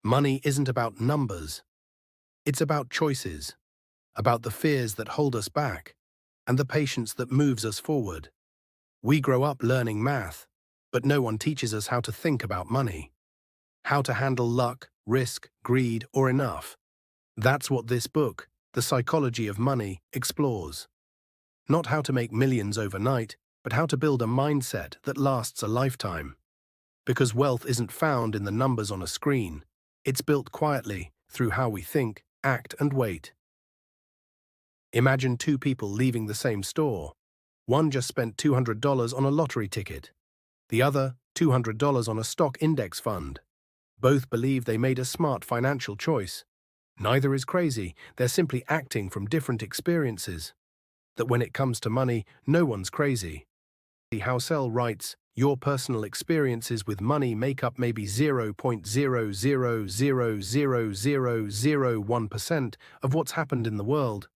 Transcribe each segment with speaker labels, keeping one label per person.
Speaker 1: Money isn't about numbers. It's about choices, about the fears that hold us back, and the patience that moves us forward. We grow up learning math, but no one teaches us how to think about money, how to handle luck, risk, greed, or enough. That's what this book, The Psychology of Money, explores. Not how to make millions overnight, but how to build a mindset that lasts a lifetime. Because wealth isn't found in the numbers on a screen. It's built quietly through how we think, act, and wait. Imagine two people leaving the same store. One just spent $200 on a lottery ticket. The other, $200 on a stock index fund. Both believe they made a smart financial choice. Neither is crazy, they're simply acting from different experiences. That when it comes to money, no one's crazy. Housel writes, your personal experiences with money make up maybe 0.0000001% of what's happened in the world,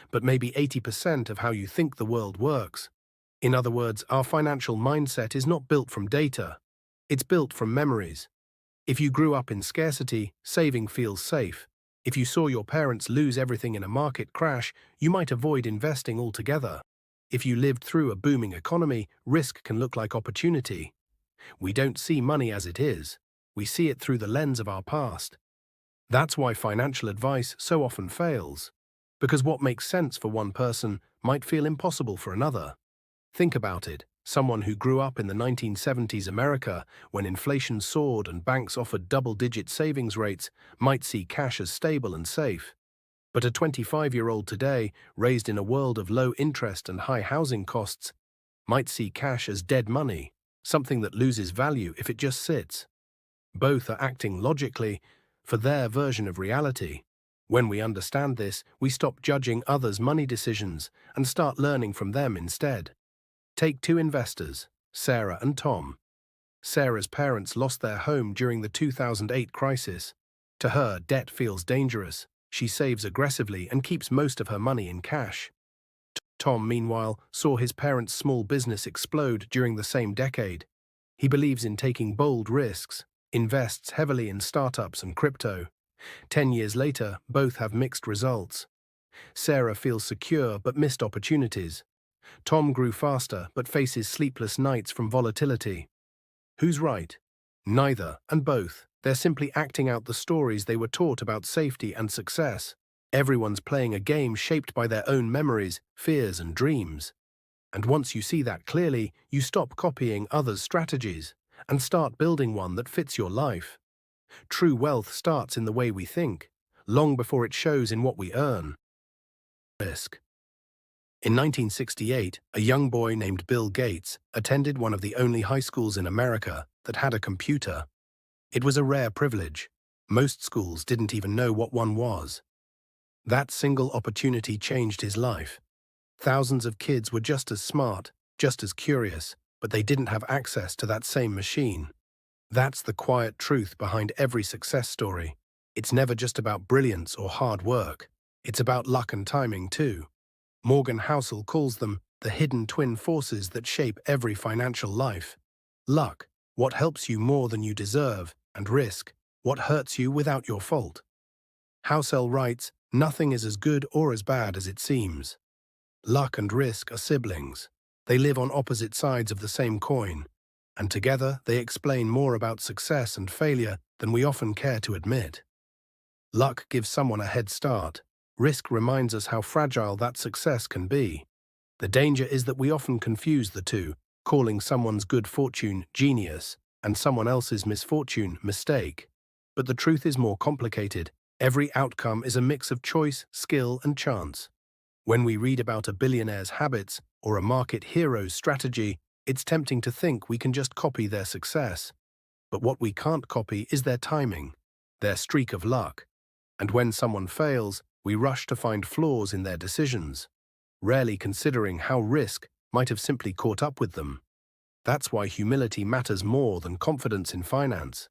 Speaker 1: but maybe 80% of how you think the world works. In other words, our financial mindset is not built from data. It's built from memories. If you grew up in scarcity, saving feels safe. If you saw your parents lose everything in a market crash, you might avoid investing altogether. If you lived through a booming economy, risk can look like opportunity. We don't see money as it is. We see it through the lens of our past. That's why financial advice so often fails. Because what makes sense for one person might feel impossible for another. Think about it. Someone who grew up in the 1970s America, when inflation soared and banks offered double-digit savings rates, might see cash as stable and safe. But a 25-year-old today, raised in a world of low interest and high housing costs, might see cash as dead money, something that loses value if it just sits. Both are acting logically for their version of reality. When we understand this, we stop judging others' money decisions and start learning from them instead. Take two investors, Sarah and Tom. Sarah's parents lost their home during the 2008 crisis. To her, debt feels dangerous. She saves aggressively and keeps most of her money in cash. Tom, meanwhile, saw his parents' small business explode during the same decade. He believes in taking bold risks, invests heavily in startups and crypto. 10 years later, both have mixed results. Sarah feels secure but missed opportunities. Tom grew faster but faces sleepless nights from volatility. Who's right? Neither, and both. They're simply acting out the stories they were taught about safety and success. Everyone's playing a game shaped by their own memories, fears, and dreams. And once you see that clearly, you stop copying others' strategies and start building one that fits your life. True wealth starts in the way we think, long before it shows in what we earn. Risk. In 1968, a young boy named Bill Gates attended one of the only high schools in America that had a computer. It was a rare privilege. Most schools didn't even know what one was. That single opportunity changed his life. Thousands of kids were just as smart, just as curious, but they didn't have access to that same machine. That's the quiet truth behind every success story. It's never just about brilliance or hard work. It's about luck and timing too. Morgan Housel calls them the hidden twin forces that shape every financial life. Luck, what helps you more than you deserve, and risk, what hurts you without your fault. Housel writes, nothing is as good or as bad as it seems. Luck and risk are siblings. They live on opposite sides of the same coin, and together they explain more about success and failure than we often care to admit. Luck gives someone a head start. Risk reminds us how fragile that success can be. The danger is that we often confuse the two, calling someone's good fortune genius and someone else's misfortune mistake. But the truth is more complicated. Every outcome is a mix of choice, skill, and chance. When we read about a billionaire's habits or a market hero's strategy, it's tempting to think we can just copy their success. But what we can't copy is their timing, their streak of luck. And when someone fails, we rush to find flaws in their decisions, rarely considering how risk might have simply caught up with them. That's why humility matters more than confidence in finance.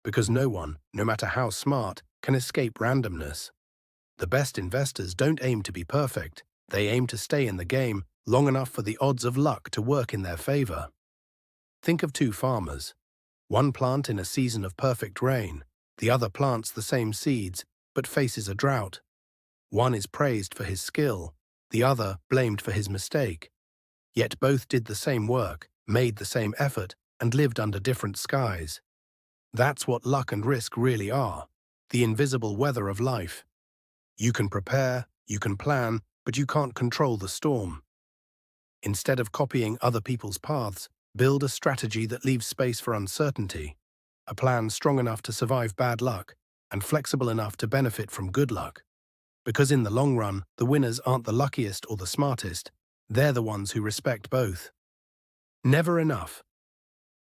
Speaker 1: Because no one, no matter how smart, can escape randomness. The best investors don't aim to be perfect. They aim to stay in the game long enough for the odds of luck to work in their favor. Think of two farmers. One plant in a season of perfect rain, The other plants the same seeds, but faces a drought. One is praised for his skill, the other blamed for his mistake. Yet both did the same work, made the same effort, and lived under different skies. That's what luck and risk really are, the invisible weather of life. You can prepare, you can plan, but you can't control the storm. Instead of copying other people's paths, build a strategy that leaves space for uncertainty, a plan strong enough to survive bad luck and flexible enough to benefit from good luck. Because in the long run, the winners aren't the luckiest or the smartest, they're the ones who respect both. Never enough.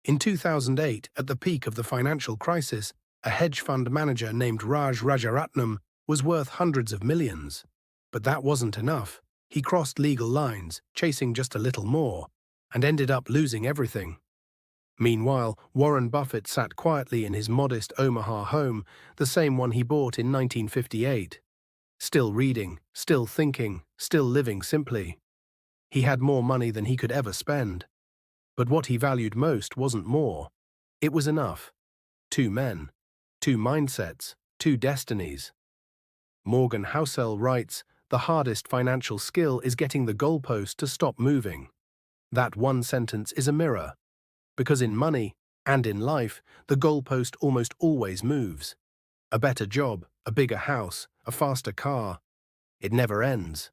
Speaker 1: In 2008, at the peak of the financial crisis, a hedge fund manager named Raj Rajaratnam was worth hundreds of millions. But that wasn't enough. He crossed legal lines, chasing just a little more, and ended up losing everything. Meanwhile, Warren Buffett sat quietly in his modest Omaha home, the same one he bought in 1958. Still reading, still thinking, still living simply. He had more money than he could ever spend. But what he valued most wasn't more. It was enough. 2 men, 2 mindsets, 2 destinies. Morgan Housel writes, "The hardest financial skill is getting the goalpost to stop moving." That one sentence is a mirror. Because in money, and in life, the goalpost almost always moves. A better job, a bigger house, a faster car. It never ends.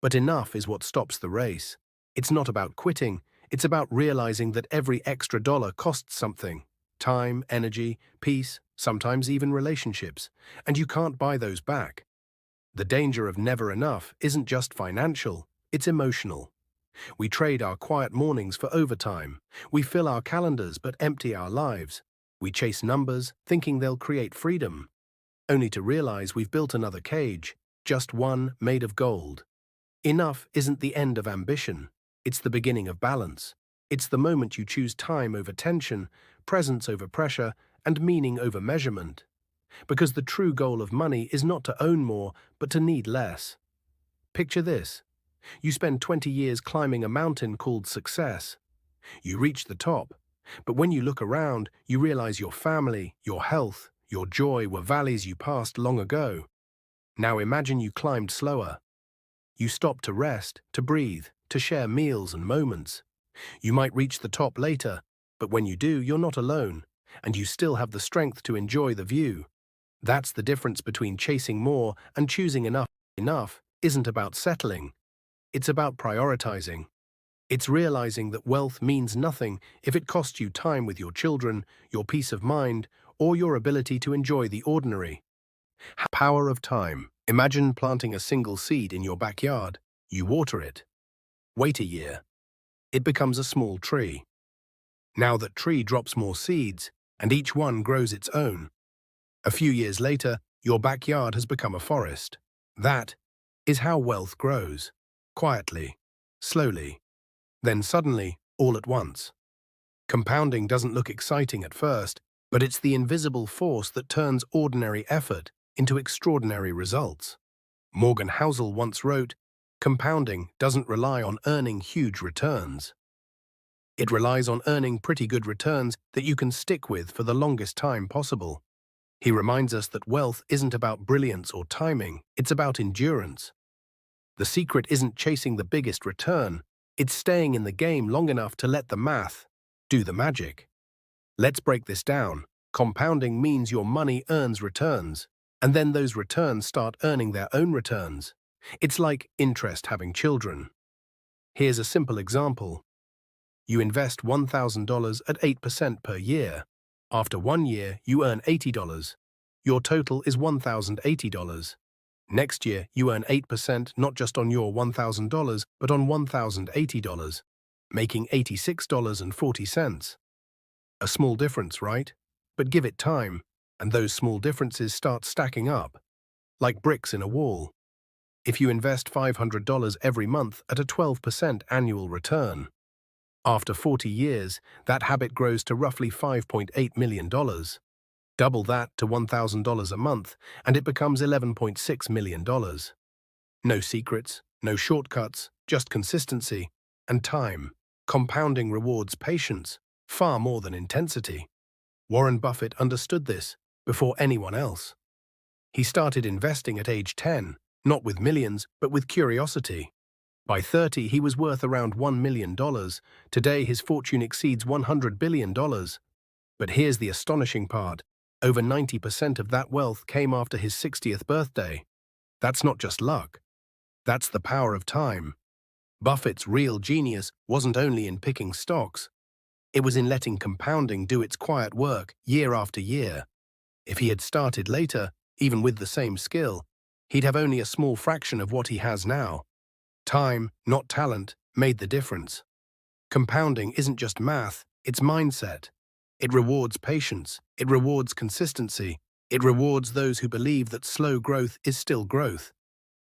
Speaker 1: But enough is what stops the race. It's not about quitting, it's about realizing that every extra dollar costs something. Time, energy, peace, sometimes even relationships. And you can't buy those back. The danger of never enough isn't just financial, it's emotional. We trade our quiet mornings for overtime. We fill our calendars but empty our lives. We chase numbers, thinking they'll create freedom, only to realize we've built another cage, just one made of gold. Enough isn't the end of ambition. It's the beginning of balance. It's the moment you choose time over tension, presence over pressure, and meaning over measurement. Because the true goal of money is not to own more, but to need less. Picture this. You spend 20 years climbing a mountain called success. You reach the top, but when you look around, you realize your family, your health, your joy were valleys you passed long ago. Now imagine you climbed slower. You stop to rest, to breathe, to share meals and moments. You might reach the top later, but when you do, you're not alone, and you still have the strength to enjoy the view. That's the difference between chasing more and choosing enough. Enough isn't about settling. It's about prioritizing. It's realizing that wealth means nothing if it costs you time with your children, your peace of mind, or your ability to enjoy the ordinary. Power of time. Imagine planting a single seed in your backyard. You water it. Wait a year. It becomes a small tree. Now that tree drops more seeds, and each one grows its own. A few years later, your backyard has become a forest. That is how wealth grows. Quietly, slowly, then suddenly, all at once. Compounding doesn't look exciting at first, but it's the invisible force that turns ordinary effort into extraordinary results. Morgan Housel once wrote, "Compounding doesn't rely on earning huge returns. It relies on earning pretty good returns that you can stick with for the longest time possible." He reminds us that wealth isn't about brilliance or timing, it's about endurance. The secret isn't chasing the biggest return, it's staying in the game long enough to let the math do the magic. Let's break this down. Compounding means your money earns returns, and then those returns start earning their own returns. It's like interest having children. Here's a simple example. You invest $1,000 at 8% per year. After 1 year, you earn $80. Your total is $1,080. Next year, you earn 8% not just on your $1,000, but on $1,080, making $86.40. A small difference, right? But give it time, and those small differences start stacking up, like bricks in a wall. If you invest $500 every month at a 12% annual return, after 40 years, that habit grows to roughly $5.8 million. Double that to $1,000 a month, and it becomes $11.6 million. No secrets, no shortcuts, just consistency and time. Compounding rewards patience, far more than intensity. Warren Buffett understood this. before anyone else. He started investing at age 10, not with millions, but with curiosity. By 30, he was worth around $1 million. Today, his fortune exceeds $100 billion. But here's the astonishing part. Over 90% of that wealth came after his 60th birthday. That's not just luck. That's the power of time. Buffett's real genius wasn't only in picking stocks. It was in letting compounding do its quiet work year after year. If he had started later, even with the same skill, he'd have only a small fraction of what he has now. Time, not talent, made the difference. Compounding isn't just math, it's mindset. It rewards patience, it rewards consistency, it rewards those who believe that slow growth is still growth.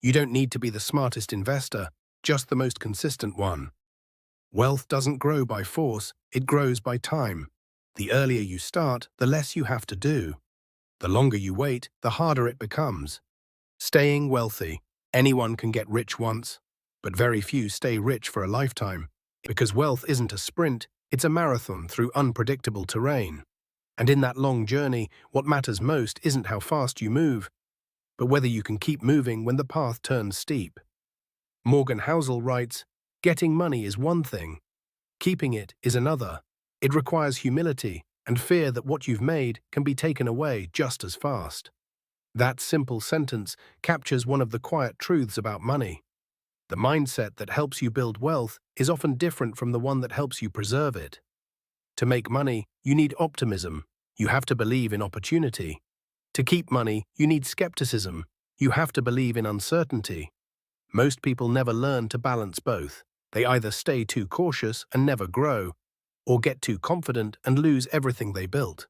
Speaker 1: You don't need to be the smartest investor, just the most consistent one. Wealth doesn't grow by force, it grows by time. The earlier you start, the less you have to do. The longer you wait, the harder it becomes. Staying wealthy. Anyone can get rich once, but very few stay rich for a lifetime. Because wealth isn't a sprint, it's a marathon through unpredictable terrain. And in that long journey, what matters most isn't how fast you move, but whether you can keep moving when the path turns steep. Morgan Housel writes, "Getting money is one thing. Keeping it is another. It requires humility and fear that what you've made can be taken away just as fast." That simple sentence captures one of the quiet truths about money. The mindset that helps you build wealth is often different from the one that helps you preserve it. To make money, you need optimism. You have to believe in opportunity. To keep money, you need skepticism. You have to believe in uncertainty. Most people never learn to balance both. They either stay too cautious and never grow, or get too confident and lose everything they built.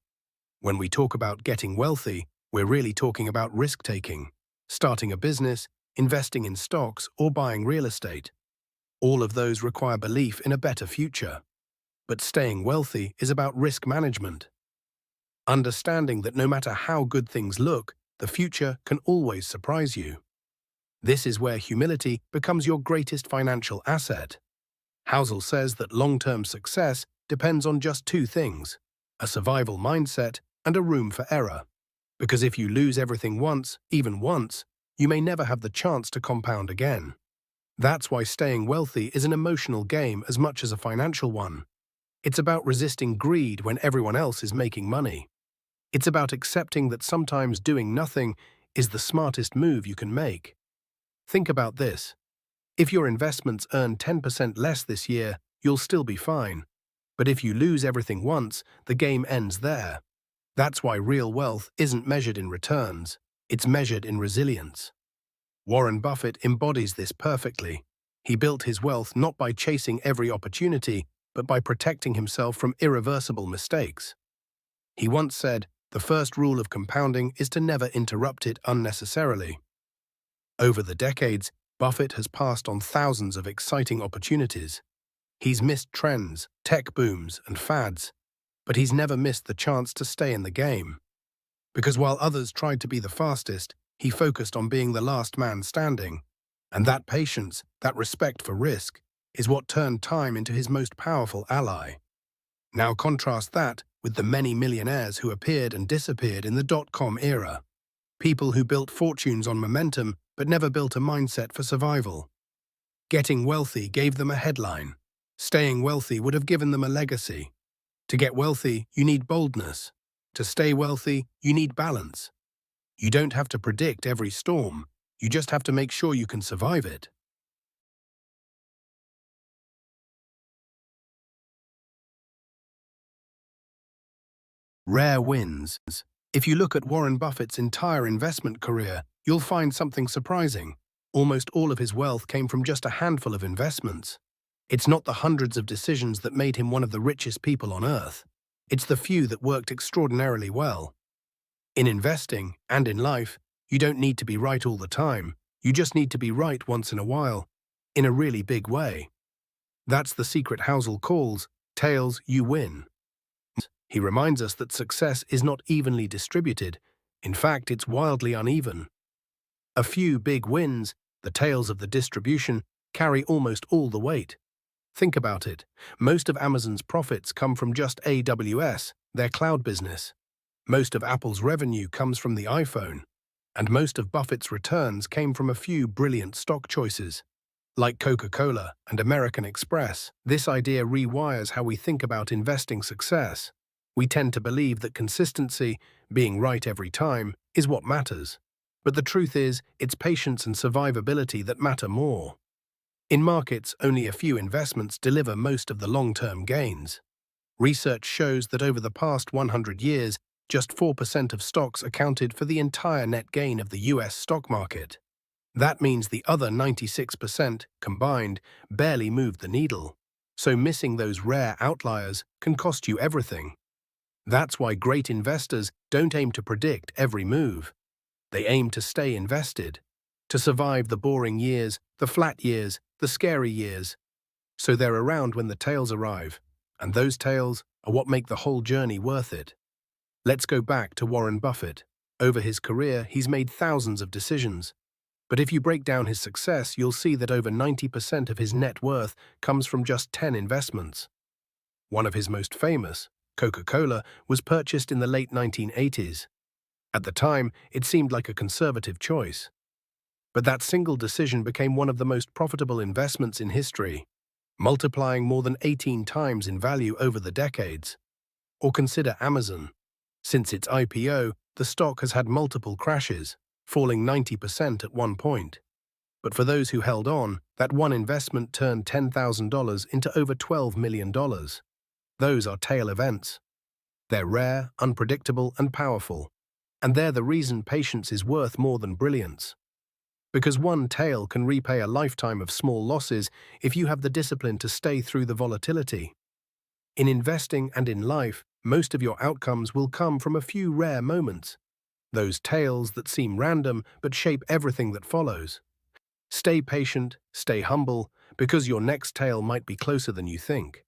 Speaker 1: When we talk about getting wealthy, we're really talking about risk-taking, starting a business, investing in stocks, or buying real estate. All of those require belief in a better future. But staying wealthy is about risk management. Understanding that no matter how good things look, the future can always surprise you. This is where humility becomes your greatest financial asset. Housel says that long-term success depends on just two things: a survival mindset and a room for error. Because if you lose everything once, even once, you may never have the chance to compound again. That's why staying wealthy is an emotional game as much as a financial one. It's about resisting greed when everyone else is making money. It's about accepting that sometimes doing nothing is the smartest move you can make. Think about this. If your investments earn 10% less this year, you'll still be fine. But if you lose everything once, the game ends there. That's why real wealth isn't measured in returns, it's measured in resilience. Warren Buffett embodies this perfectly. He built his wealth not by chasing every opportunity, but by protecting himself from irreversible mistakes. He once said, "The first rule of compounding is to never interrupt it unnecessarily." Over the decades, Buffett has passed on thousands of exciting opportunities. He's missed trends, tech booms, and fads, but he's never missed the chance to stay in the game. Because while others tried to be the fastest, he focused on being the last man standing. And that patience, that respect for risk, is what turned time into his most powerful ally. Now contrast that with the many millionaires who appeared and disappeared in the dot-com era. People who built fortunes on momentum but never built a mindset for survival. Getting wealthy gave them a headline. Staying wealthy would have given them a legacy. To get wealthy, you need boldness. To stay wealthy, you need balance. You don't have to predict every storm. You just have to make sure you can survive it. Rare wins. If you look at Warren Buffett's entire investment career, you'll find something surprising. Almost all of his wealth came from just a handful of investments. It's not the hundreds of decisions that made him one of the richest people on earth. It's the few that worked extraordinarily well. In investing, and in life, you don't need to be right all the time. You just need to be right once in a while, in a really big way. That's the secret Housel calls, "Tails, you win." He reminds us that success is not evenly distributed. In fact, it's wildly uneven. A few big wins, the tails of the distribution, carry almost all the weight. Think about it. Most of Amazon's profits come from just AWS, their cloud business. Most of Apple's revenue comes from the iPhone, and most of Buffett's returns came from a few brilliant stock choices. Like Coca-Cola and American Express, this idea rewires how we think about investing success. We tend to believe that consistency, being right every time, is what matters. But the truth is, it's patience and survivability that matter more. In markets, only a few investments deliver most of the long-term gains. Research shows that over the past 100 years, just 4% of stocks accounted for the entire net gain of the US stock market. That means the other 96% combined barely moved the needle. So missing those rare outliers can cost you everything. That's why great investors don't aim to predict every move. They aim to stay invested, to survive the boring years, the flat years, the scary years. So they're around when the tails arrive, and those tails are what make the whole journey worth it. Let's go back to Warren Buffett. Over his career, he's made thousands of decisions. But if you break down his success, you'll see that over 90% of his net worth comes from just 10 investments. One of his most famous, Coca-Cola, was purchased in the late 1980s. At the time, it seemed like a conservative choice. But that single decision became one of the most profitable investments in history, multiplying more than 18 times in value over the decades. Or consider Amazon. Since its IPO, the stock has had multiple crashes, falling 90% at one point. But for those who held on, that one investment turned $10,000 into over $12 million. Those are tail events. They're rare, unpredictable, and powerful. And they're the reason patience is worth more than brilliance. Because one tail can repay a lifetime of small losses if you have the discipline to stay through the volatility. In investing and in life, most of your outcomes will come from a few rare moments. Those tails that seem random but shape everything that follows. Stay patient, stay humble, because your next tail might be closer than you think.